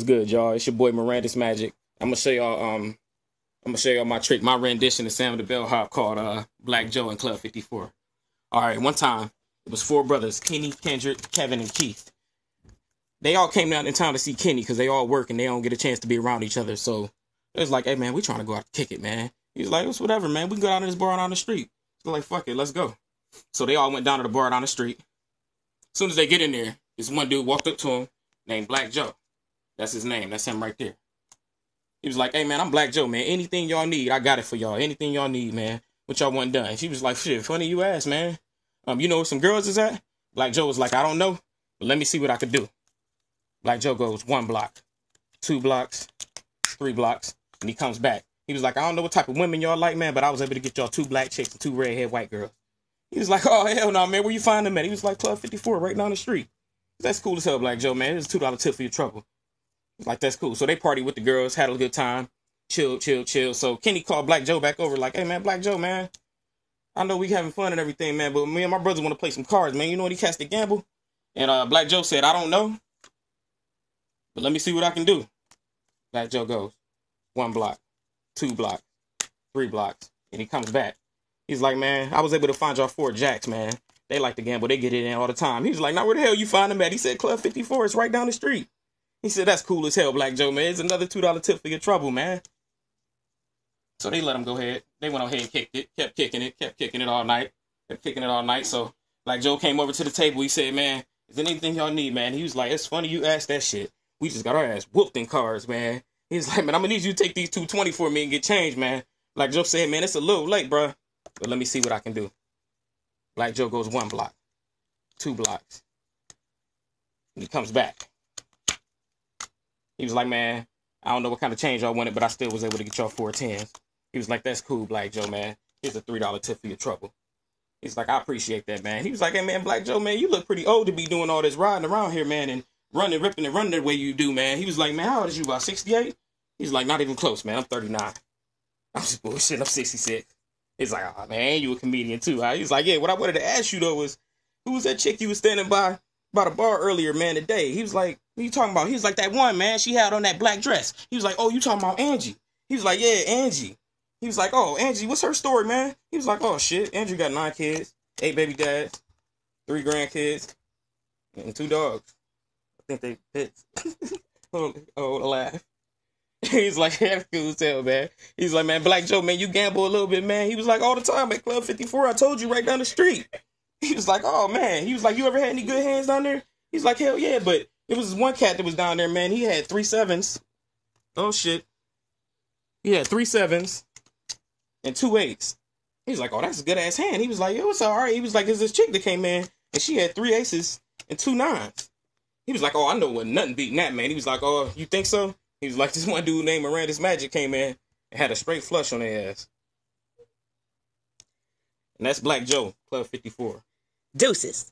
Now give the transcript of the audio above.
good, y'all? It's your boy Maurandis Magik. I'm gonna show y'all my trick, my rendition of Sam the Bellhop called Black Joe in Club 54. All right, one time it was four brothers: Kenny, Kendrick, Kevin, and Keith. They all came down in town to see Kenny because they all work and they don't get a chance to be around each other. So it was like, hey man, we trying to go out and kick it, man. He was like, it's whatever, man. We can go down to this bar down the street. So like, fuck it, let's go. So they all went down to the bar down the street. As soon as they get in there, this one dude walked up to him named Black Joe. That's his name. That's him right there. He was like, hey, man, I'm Black Joe, man. Anything y'all need, I got it for y'all. Anything y'all need, man. What y'all want done. She was like, shit, funny you ask, man. You know where some girls is at? Black Joe was like, I don't know, but let me see what I could do. Black Joe goes 1 block, 2 blocks, 3 blocks, and he comes back. He was like, I don't know what type of women y'all like, man, but I was able to get y'all 2 black chicks and 2 redhead white girls. He was like, oh, hell no, man. Where you find them at? He was like, Club 54, right down the street. That's cool as hell, Black Joe, man. It's a $2 tip for your trouble. Like, that's cool. So they partied with the girls, had a good time, chill. So Kenny called Black Joe back over like, hey, man, Black Joe, man, I know we having fun and everything, man, but me and my brothers want to play some cards, man. You know what he cast the gamble? And Black Joe said, I don't know, but let me see what I can do. Black Joe goes 1 block, 2 blocks, 3 blocks, and he comes back. He's like, man, I was able to find y'all 4 jacks, man. They like to gamble. They get it in all the time. He was like, now where the hell you find them at? He said, Club 54. It's right down the street. He said, that's cool as hell, Black Joe, man. It's another $2 tip for your trouble, man. So they let him go ahead. They went ahead and kicked it, kept kicking it all night. So Black Joe came over to the table. He said, man, is there anything y'all need, man? He was like, it's funny you asked that shit. We just got our ass whooped in cards, man. He was like, man, I'm going to need you to take these $220 for me and get changed, man. Black Joe said, man, it's a little late, bro, but let me see what I can do. Black Joe goes 1 block, 2 blocks. And he comes back. He was like, man, I don't know what kind of change y'all wanted, but I still was able to get y'all 4 10s. He was like, that's cool, Black Joe, man. Here's a $3 tip for your trouble. He's like, I appreciate that, man. He was like, hey, man, Black Joe, man, you look pretty old to be doing all this riding around here, man, and ripping and running the way you do, man. He was like, man, how old is you, about 68? He's like, not even close, man. I'm 39. I'm just bullshit. I'm 66. He's like, oh, man, you a comedian, too. Huh? He's like, yeah, what I wanted to ask you, though, was who was that chick you was standing by the bar earlier, man, today? He was like, what you talking about? He was like, that one, man, she had on that black dress. He was like, oh, you talking about Angie? He was like, yeah, Angie. He was like, oh, Angie, what's her story, man? He was like, oh, shit, Angie got 9 kids, 8 baby dads, 3 grandkids, and 2 dogs. I think they pets. Oh, laugh. He's like, that's cool as hell, man. He's like, man, Black Joe, man, you gamble a little bit, man. He was like, all the time at Club 54, I told you, right down the street. He was like, oh, man. He was like, you ever had any good hands down there? He's like, hell yeah, but it was one cat that was down there, man. He had 3 7s. Oh, shit. He had 3 7s and 2 8s. He was like, oh, that's a good-ass hand. He was like, yo, it's all right. He was like, there's this chick that came in, and she had 3 aces and 2 9s. He was like, oh, I know what nothing beating that, man. He was like, oh, you think so? He was like, this one dude named Maurandis Magik came in and had a straight flush on their ass. And that's Black Joe, Club 54. Deuces.